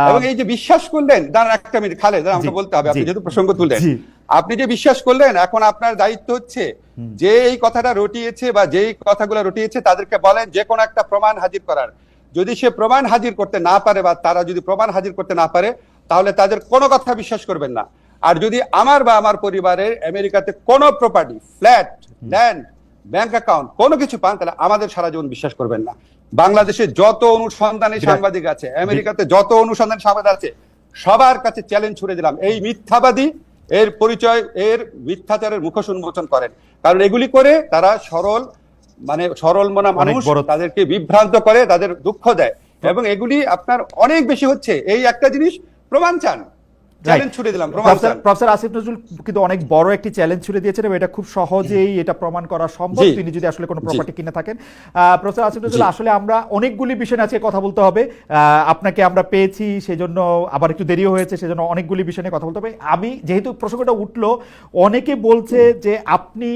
এবং এই যে বিশ্বাস করলেন, দাঁড়ান একটা মিনিট খালেদ, আমাকে বলতে হবে, আপনি যেহেতু প্রসঙ্গ তুললেন, আপনি যে বিশ্বাস করলেন, এখন আপনার দায়িত্ব হচ্ছে যে এই কথাটা রটিয়েছে বা যেই কথাগুলো রটিয়েছে তাদেরকে বলেন যে কোনো একটা প্রমাণ হাজির করার। যদি সে প্রমাণ হাজির করতে না পারে বা তারা যদি প্রমাণ হাজির করতে না পারে, তাহলে তাদের কোনো কথা বিশ্বাস করবেন না। আর যদি আমার বা আমার পরিবারের আমেরিকাতে কোনো property, flat, land, bank account কোনো কিছু পান, তাহলে আমাদের সারা জীবন বিশ্বাস করবেন না। বাংলাদেশে যত অনুসন্ধানী সাংবাদিক আছে, আমেরিকাতে যত অনুসন্ধানী সাংবাদিক আছে, সবার কাছে চ্যালেঞ্জ ছুড়ে দিলাম, এই মিথ্যাবাদী এর পরিচয়, এর মিথ্যাচারের মুখোশ উন্মোচন করেন। কারণ এগুলি করে তারা সরল মনা মানুষ, তাদেরকে বিভ্রান্ত করে, তাদের দুঃখ দেয়, এবং এগুলি আপনার অনেক বেশি হচ্ছে। এই একটা জিনিস প্রমাণ চান, চ্যালেঞ্জ ছুড়ে দিলাম, প্রমাণ চান। প্রফেসর আসিফ নজরুল কিন্তু অনেক বড় একটি চ্যালেঞ্জ ছুড়ে দিয়েছেন এবং এটা খুব সহজেই এটা প্রমাণ করা সম্ভব তিনি যদি আসলে কোনো প্রপার্টি কিনে থাকেন। প্রফেসর আসিফ নজরুল, আসলে আমরা অনেকগুলি বিষয় আছে কথা বলতে হবে, আপনাকে আমরা পেয়েছি সেজন্য, আবার একটু দেরিও হয়েছে সেজন্য অনেকগুলি বিষয় নিয়ে কথা বলতে হবে। আমি যেহেতু প্রসঙ্গটা উঠলো, অনেকে বলছে যে আপনি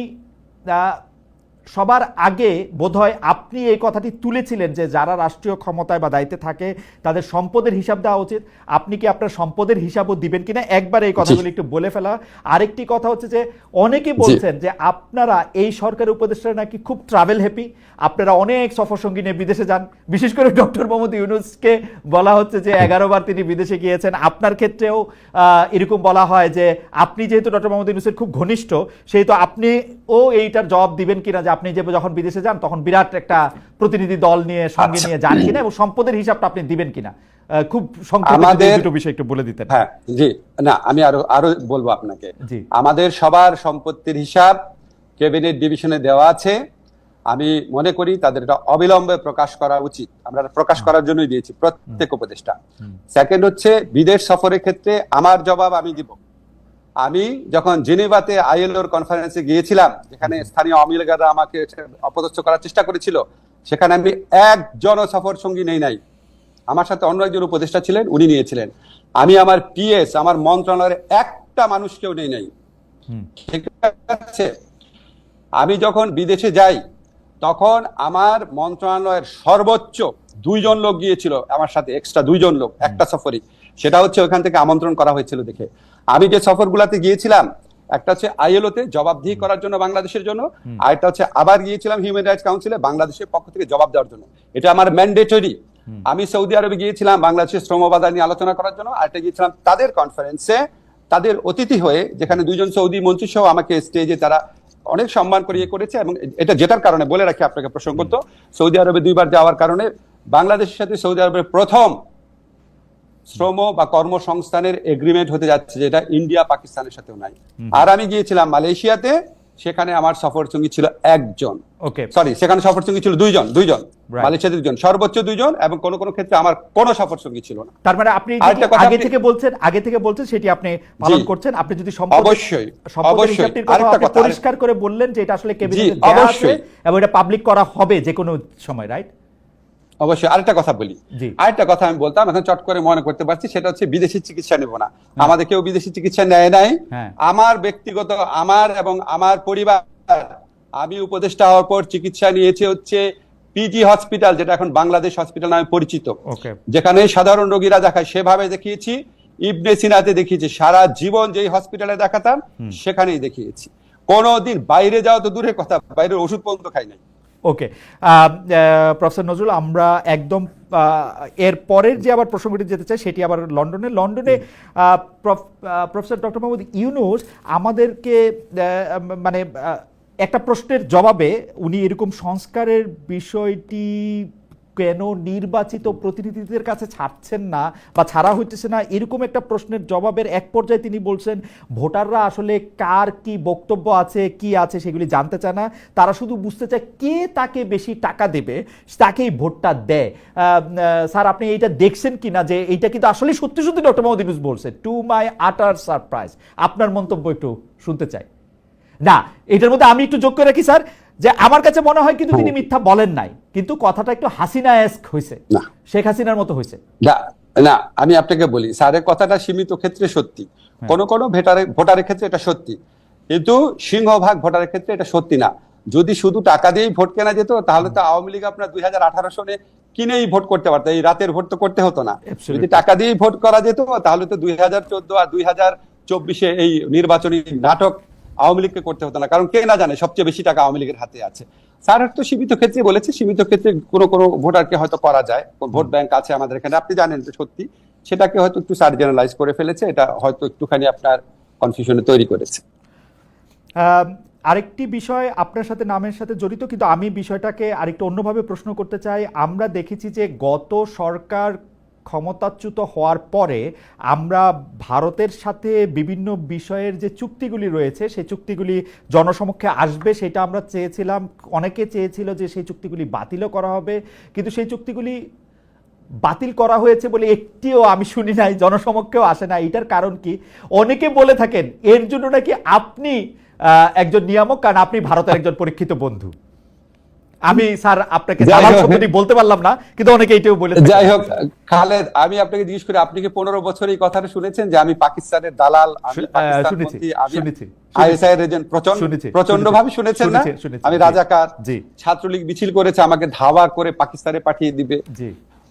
সবার আগে বোধহয় আপনি এই কথাটি তুলেছিলেন যে যারা রাষ্ট্রীয় ক্ষমতায় বা দায়িত্বে থাকে তাদের সম্পদের হিসাব দেওয়া উচিত। আপনি কি আপনার সম্পদের হিসাবও দিবেন কিনা, একবার এই কথাগুলো একটু বলে ফেলা। আরেকটি কথা হচ্ছে যে অনেকে বলছেন যে আপনারা এই সরকারের উপদেষ্টারা নাকি খুব ট্রাভেল হ্যাপি, আপনারা অনেক সফর সঙ্গী নিয়ে বিদেশে যান, বিশেষ করে ডক্টর মোহাম্মদ ইউনূসকে বলা হচ্ছে যে 11 বার তিনি বিদেশে গিয়েছেন। আপনার ক্ষেত্রেও এরকম বলা হয় যে আপনি যেহেতু ডক্টর মোহাম্মদ ইউনূসের খুব ঘনিষ্ঠ, সেহেতু আপনিও এইটার জবাব দিবেন কিনা যে আপনি যে যখন বিদেশে যান তখন বিরাট একটা প্রতিনিধি দল নিয়ে সঙ্গে নিয়ে যান কিনা, এবং সম্পদের হিসাবটা আপনি দিবেন কিনা, খুব সংক্ষেপে দুটো বিষয় একটু বলে দিতেন। হ্যাঁ, জি, না আমি আরো বলবো আপনাকে। আমাদের সবার সম্পত্তির হিসাব ক্যাবিনেট ডিভিশনে দেওয়া আছে। আমি মনে করি তাদের এটা অবিলম্বে প্রকাশ করা উচিত। আমরা প্রকাশ করার জন্যই দিয়েছি প্রত্যেক উপদেষ্টা। সেকেন্ড হচ্ছে বিদেশ সফরের ক্ষেত্রে আমার জবাব আমি দিব। আমি যখন জেনেভাতে আইএলওর কনফারেন্সে গিয়েছিলাম, যেখানে স্থানীয় আওয়ামী লীগরা আমাকে অপদস্থ করার চেষ্টা করেছিল, সেখানে আমি একজনও সফর সঙ্গী নেই নাই। আমার সাথে অন্য একজন উপদেষ্টা ছিলেন, উনি নিয়েছিলেন। আমি আমার পিএস, আমার মন্ত্রণালয়ের একটা মানুষকেও নেই নাই। ঠিক আছে, আমি যখন বিদেশে যাই তখন আমার মন্ত্রণালয়ের সর্বোচ্চ 2 জন লোক গিয়েছিল আমার সাথে, এক্সট্রা 2 জন লোক একটা সফরে। সেটা হচ্ছে ওখান থেকে আমন্ত্রণ করা হয়েছিল দেখে। আমি যে সফরগুলোতে গিয়েছিলাম, একটা হচ্ছে আইএলওতে জবাবদিহি করার জন্য বাংলাদেশের জন্য, আর একটা হচ্ছে আবার গিয়েছিলাম হিউম্যান রাইটস কাউন্সিলে বাংলাদেশের পক্ষ থেকে জবাব দেওয়ার জন্য। এটা আমার ম্যান্ডেটরি। আমি সৌদি আরবে গিয়েছিলাম বাংলাদেশের শ্রম বাজার নিয়ে আলোচনা করার জন্য, আর একটা গিয়েছিলাম তাদের কনফারেন্সে, তাদের অতিথি হয়ে, যেখানে 2 জন সৌদি মন্ত্রী সহ আমাকে স্টেজে তারা অনেক সম্মান করিয়ে করেছে। এবং এটা যেটার কারণে বলে রাখি আপনাকে প্রসঙ্গ, তো সৌদি আরবে 2 বার যাওয়ার কারণে বাংলাদেশের সাথে সৌদি আরবের প্রথম শ্রম বা কর্মসংস্থানের এগ্রিমেন্ট হতে যাচ্ছে, যেটা ইন্ডিয়া পাকিস্তানের সাথেও নাই। আর আমি গিয়েছিলাম মালয়েশিয়াতে, সেখানে আমার সফর সঙ্গী ছিল একজন, সেখানে সফর সঙ্গী ছিল 2 জন, মালয়েশিয়াতে 2 জন, সর্বোচ্চ 2 জন, এবং কোন কোন ক্ষেত্রে আমার কোনো সফর সঙ্গী ছিল না। তার মানে আপনি আগে থেকে বলছেন সেটি আপনি পালন করছেন। আপনি যদি অবশ্যই পরিষ্কার করে বললেন যে এটা আসলে ক্যাবিনেটে দেয়া আছে এবং এটা পাবলিক করা হবে যে কোনো সময়, রাইট? অবশ্যই। আরেকটা কথা বলি, আরেকটা কথা আমি বলতাম, এখন চট করে মনে করতে পারছি, সেটা হচ্ছে বিদেশি চিকিৎসা নেব না। আমাদের কেউ বিদেশি চিকিৎসা নেয় নাই। আমার ব্যক্তিগত, আমার এবং আমার পরিবার, আমি উপদেষ্টা হওয়ার পর চিকিৎসা নিয়েছে হচ্ছে পিজি হসপিটাল, যেটা এখন বাংলাদেশ হসপিটাল নামে পরিচিত, যেখানে সাধারণ রোগীরা দেখায়, সেভাবে দেখিয়েছি। ইবনে সিনাতে দেখিয়েছি, সারা জীবন যেই হসপিটালে দেখাতাম সেখানেই দেখিয়েছি। কোনোদিন বাইরে যাওয়া তো দূরের কথা, বাইরের ওষুধ পর্যন্ত খাই নাই। ওকে, প্রফেসর নজরুল, আমরা একদম এর পরের যে আবার প্রসঙ্গটি যেতে চাই সেটি আবার লন্ডনে প্রফেসর ডক্টর মোহাম্মদ ইউনূস আমাদেরকে মানে একটা প্রশ্নের জবাবে উনি এরকম সংস্কারের বিষয়টি কেন নির্বাচিত প্রতিনিধিদের কাছে ছাড়ছেন না বা ছাড়া হইতেছে না, এরকম একটা প্রশ্নের জবাবের এক পর্যায়ে তিনি বলছেন ভোটাররা আসলে কার কি বক্তব্য আছে, কি আছে সেগুলি জানতে চায় না, তারা শুধু বুঝতে চায় কে তাকে বেশি টাকা দেবে তাকেই ভোটটা দেয়। স্যার, আপনি এইটা দেখছেন কিনা যে এইটা কিন্তু আসলে সত্যি সত্যি ডক্টর মোহাম্মদ ইউনূস বলছে? টু মাই আটার সারপ্রাইজ। আপনার মন্তব্য একটু শুনতে চাই। না, এটার মধ্যে আমি একটু যোগ করে রাখি স্যার, যে আমার কাছে মনে হয় কিন্তু তিনি মিথ্যা বলেন নাই, কিন্তু কথাটা একটু হাসিনা-এস্ক হয়েছে, শেখ হাসিনার মতো হয়েছে। না, আমি আপনাকে বলি, স্যারের কথাটা সীমিত ক্ষেত্রে সত্যি, কোন কোন ভোটারের ক্ষেত্রে এটা সত্যি, কিন্তু সিংহভাগ ভোটারের ক্ষেত্রে এটা সত্যি না। যদি শুধু টাকা দিয়েই ভোট কেনা যেত, তাহলে তো আওয়ামী লীগ আপনার 2018 সনে কিনেই ভোট করতে পারতো, এই রাতের ভোট তো করতে হতো না। Absolutely. যদি টাকা দিয়েই ভোট করা যেত তাহলে তো 2014 আর 2024 এই নির্বাচনী নাটক আওয়ামী লীগকে করতে হতো না, কারণ কে না জানে সবচেয়ে বেশি টাকা আওয়ামী লীগের হাতে আছে। স্যার তো সীমিত ক্ষেত্রে বলেছে, সীমিত ক্ষেত্রে কোনো কোনো ভোটারকে হয়তো করা যায়, ভোট ব্যাংক আছে আমাদের এখানে, আপনি জানেন তো সত্যি, সেটাকে হয়তো একটু স্যার জেনারেলাইজ করে ফেলেছে, এটা হয়তো একটুখানি আপনার কনফিউশনে তৈরি করেছে। আরেকটি বিষয় আপনার সাথে নামের সাথে জড়িত, কিন্তু আমি বিষয়টাকে আরেকটু অন্যভাবে প্রশ্ন করতে চাই। আমরা দেখেছি যে গত সরকার ক্ষমতাচ্যুত হওয়ার পরে আমরা ভারতের সাথে বিভিন্ন বিষয়ের যে চুক্তিগুলি রয়েছে সেই চুক্তিগুলি জনসমক্ষে আসবে, সেটা আমরা চেয়েছিলাম। অনেকে চেয়েছিল যে সেই চুক্তিগুলি বাতিলও করা হবে, কিন্তু সেই চুক্তিগুলি বাতিল করা হয়েছে বলে একটিও আমি শুনি নাই, জনসমক্ষেও আসে না। এটার কারণ কি? অনেকে বলে থাকেন এর জন্য নাকি আপনি একজন নিয়ামক, কারণ আপনি ভারতের একজন পরীক্ষিত বন্ধু। আমি স্যার আপনাকে দালাল শব্দটি বলতে পারলাম না, কিন্তু অনেকে এটাও বলে। যাই হোক খালেদ, আমি আপনাকে জিজ্ঞেস করি, আপনি কি 15 বছর এই কথাটা শুনেছেন যে আমি পাকিস্তানের দালাল, আমি পাকিস্তানপন্থী, আমি আইএসআই এর এজেন্ট? প্রচন্ড ভাবে শুনেছেন না? আমি রাজাকার, ছাত্রলীগ মিছিল করেছে আমাকে ধাওয়া করে পাকিস্তানে পাঠিয়ে দিবে,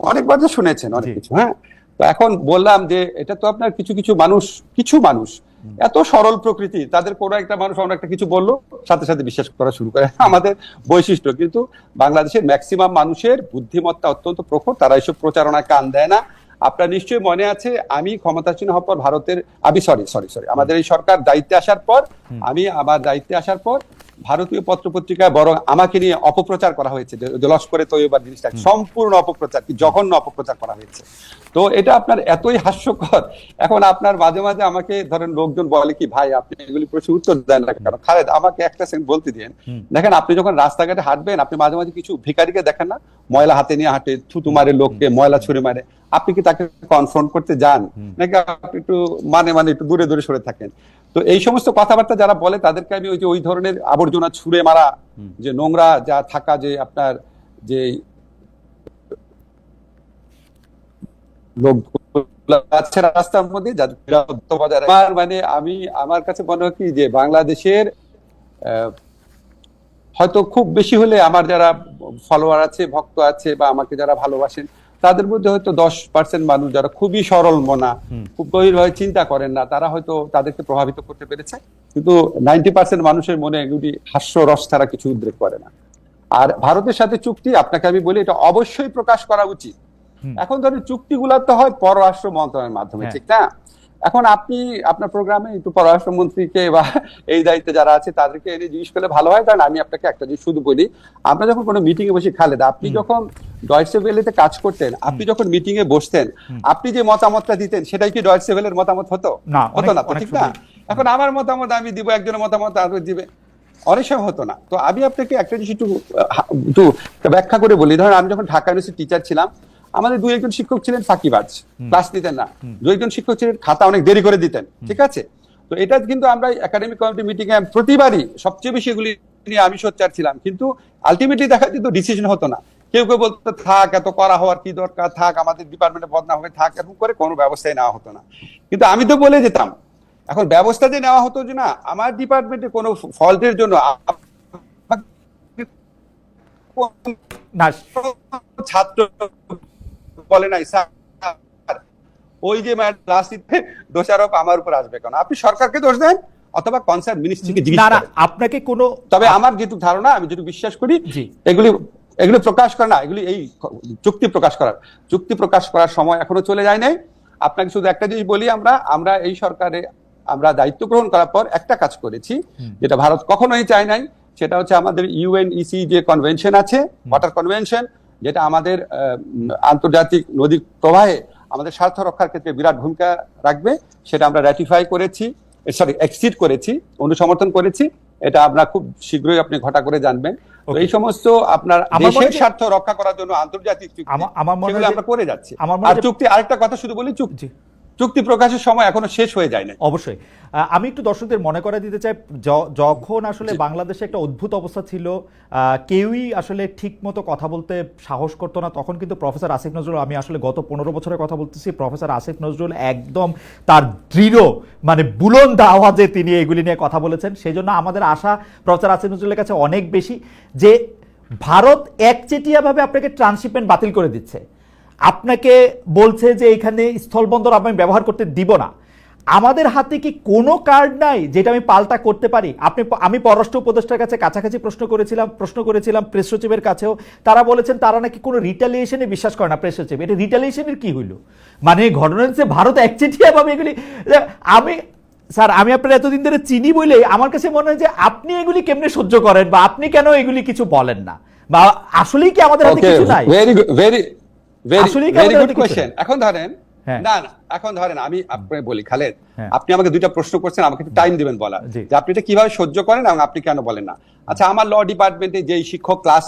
অনেকবার তো শুনেছেন অনেক কিছু। হ্যাঁ, তো এখন বললাম যে এটা তো আপনার কিছু মানুষ এত সরল প্রকৃতি, তাদের কোনো একটা মানুষ অন্য একটা কিছু বললো সাথে সাথে বিশ্বাস করা শুরু করে, আমাদের বৈশিষ্ট্য। কিন্তু বাংলাদেশের ম্যাক্সিমাম মানুষের বুদ্ধিমত্তা অত্যন্ত প্রখর, তারা এইসব প্রচারণায় কান দেয় না। আপনার নিশ্চয়ই মনে আছে, আমি ক্ষমতাসীন হওয়ার পর আমাদের এই সরকার দায়িত্বে আসার পর, আমার দায়িত্বে আসার পর ভারতীয় পত্রপত্রিকায় বরং আমাকে নিয়ে অপপ্রচার করা হয়েছে, যে লস্করে তৈয়বার জিনিসটা সম্পূর্ণ অপপ্রচার, কি জঘন্য অপপ্রচার করা হয়েছে। তো এটা আপনার এতই হাস্যকর। এখন আপনার মাঝে মাঝে আমাকে ধরেন লোকজন বলে কি, ভাই আপনি এগুলি প্রশ্ন উত্তর দেন না কেন? খালেদ, আমাকে একটা সেকেন্ড বলতে দিন। দেখেন, আপনি যখন রাস্তাঘাটে হাঁটবেন, আপনি মাঝে মাঝে কিছু ভিখারিকে দেখেন না, ময়লা হাতে নিয়ে হাঁটে, থুতু মারে লোককে, ময়লা ছুঁড়ে মারে, আপনি কি তাকে কনফ্রন্ট করতে যান নাকি আপনি একটু একটু দূরে দূরে সরে থাকেন? তো এই সমস্ত কথাবার্তা যারা বলে তাদেরকে আমি ওই ধরনের আবর্জনা ছুঁড়ে মারা, যে নোংরা যা থাকা, যে আপনার যে লোক আছে রাস্তার মধ্যে, মানে আমার কাছে মনে হয় কি, যে বাংলাদেশের হয়তো খুব বেশি হলে আমার যারা ফলোয়ার আছে, ভক্ত আছে, বা আমাকে যারা ভালোবাসেন, তাদের মধ্যে হয়তো 10% মানুষ যারা খুবই সরল মনা, খুব গভীরভাবে চিন্তা করেন না, তারা হয়তো তাদেরকে প্রভাবিত করতে পেরেছে। কিন্তু 90% মানুষের মনে এগুলি হাস্যরস ছাড়া কিছু উদ্রেক করে না। আর ভারতের সাথে চুক্তি, আপনাকে আমি বলি, এটা অবশ্যই প্রকাশ করা উচিত। এখন ধরেন চুক্তিগুলো তো হয় পররাষ্ট্র মন্ত্রণালয়ের মাধ্যমে, ঠিক না? এখন আপনি আপনার প্রোগ্রামে একটু পররাষ্ট্রমন্ত্রীকে বা এই দায়িত্বে যারা আছে তাদেরকে এনে জিজ্ঞেস করলে ভালো হয়। কারণ আমি আপনাকে একটা জিনিস শুধু বলি, আমরা যখন কোনো মিটিং এ বসি, খালেদ, আপনি যখন ডয়েচে ভেলেতে কাজ করতেন, আপনি যখন মিটিং এ বসতেন, আপনি যে মতামতটা দিতেন সেটাই কি ডয়েচে ভেলের মতামত হতো না? ঠিক না? এখন আমার মতামত আমি দিব, একজনের মতামত আরো দিবে, অনেক সময় হতো না। তো আমি আপনাকে একটা জিনিস একটু ব্যাখ্যা করে বলি। ধরেন আমি যখন ঢাকা ইউনিভার্সিটির টিচার ছিলাম, আমাদের 2-1 শিক্ষক ছিলেন ফাঁকিবাজ, ক্লাস নিতেন না। 2-1 শিক্ষক ছিলেন খাতা অনেক দেরি করে দিতেন, ঠিক আছে? তো এটা কিন্তু আমরা একাডেমিক কমিটি মিটিং এ প্রতিবারই সবচেয়ে বেশি এগুলি নিয়ে আমি সোচ্চার ছিলাম, কিন্তু আলটিমেটলি দেখা যেত ডিসিশন হতো না। কেউ কেউ বলতো থাক, এত করা হওয়ার কি দরকার, থাক, আমাদের ডিপার্টমেন্টে বদনাম হবে, থাক, এরকম করে কোনো ব্যবস্থাই নেওয়া হতো না। কিন্তু আমি তো বলে যেতাম, এখন ব্যবস্থা যে নেওয়া হতো যে না, আমার ডিপার্টমেন্টে কোনো ফল্টের জন্য ছাত্র বলে নাই, স্যার ওই যে রাজনীতিতে দোষারোপ আমার উপর আসবে কেন? আপনি সরকারকে দোষ দেন অথবা কনসার্ন মিনিস্ট্রিকে জিজ্ঞেস করেন। আপনাকে কোনো, তবে আমার যেটুকু ধারণা, আমি যেটুকু বিশ্বাস করি, এগুলি প্রকাশ করে না, এগুলি এই চুক্তি প্রকাশ করার সময় এখনো চলে যায় নাই। আপনাকে শুধু একটা জিনিস বলি, আমরা এই সরকারে আমরা দায়িত্ব গ্রহণ করার পর একটা কাজ করেছি যেটা ভারত কখনোই চায় নাই, সেটা হচ্ছে আমাদের ইউএনইসি যে কনভেনশন আছে, ওয়াটার কনভেনশন, যেটা আমাদের আন্তর্জাতিক নদীর প্রবাহে আমাদের স্বার্থ রক্ষার ক্ষেত্রে বিরাট ভূমিকা রাখবে, সেটা আমরা র্যাটিফাই করেছি, এক্সিড করেছি, অনুসমর্থন করেছি। এটা আমরা খুব শীঘ্রই আপনি ঘটা করে জানবেন। এই সমস্ত আপনার দেশের স্বার্থ রক্ষা করার জন্য আন্তর্জাতিক চুক্তি আমরা করে যাচ্ছি। আর চুক্তি, আরেকটা কথা শুধু বলি, চুক্তি প্রকাশের সময় এখনো শেষ হয়ে যায় না। অবশ্যই আমি একটু দর্শকদের মনে করে দিতে চাই, যখন আসলে বাংলাদেশে একটা অদ্ভুত অবস্থা ছিল, কেউই আসলে ঠিক মতো কথা বলতে সাহস করতো না, তখন কিন্তু প্রফেসর আসিফ নজরুল, আমি আসলে গত 15 বছরের কথা বলতেছি, প্রফেসর আসিফ নজরুল একদম তার দৃঢ়, মানে বুলন্দ আওয়াজে তিনি এগুলি নিয়ে কথা বলেছেন। সেই জন্য আমাদের আশা প্রফেসর আসিফ নজরুলের কাছে অনেক বেশি, যে ভারত একচেটিয়াভাবে আপনাকে ট্রান্সশিপমেন্ট বাতিল করে দিচ্ছে, আপনাকে বলছে যে এখানে স্থলবন্দর আমি ব্যবহার করতে দিব না। আমাদের হাতে কি কোনো কার্ড নাই যেটা আমি পাল্টা করতে পারি? আমি পররাষ্ট্র উপদেষ্টার কাছে কাছাকাছি প্রশ্ন করেছিলাম প্রেস সচিবের কাছেও, তারা বলেছেন তারা নাকি কোনো রিটালিয়েশনে বিশ্বাস করে না। প্রেস সচিব, এটা রিটালিয়েশনের কি হইল? মানে ঘটনা হচ্ছে ভারত একচেটিয়াভাবে এগুলি, স্যার আমি আপনার এতদিন ধরে চিনি বলে আমার কাছে মনে হয় যে আপনি এগুলি কেমনে সহ্য করেন, বা আপনি কেন এগুলি কিছু বলেন না, বা আসলেই কি আমাদের হাতে কিছু নাই? Very good question. এখন ধরেন হ্যাঁ। না এখন ধরেন আমি আপনাকে বলি, খালেদ হ্যাঁ। আপনি আমাকে দুইটা প্রশ্ন করছেন, আমাকে একটু টাইম দিবেন বলা জি। যে আপনি এটা কিভাবে সহ্য করেন এবং আপনি কেন বলেন না। আচ্ছা, আমার ল ডিপার্টমেন্টে যেই শিক্ষক ক্লাস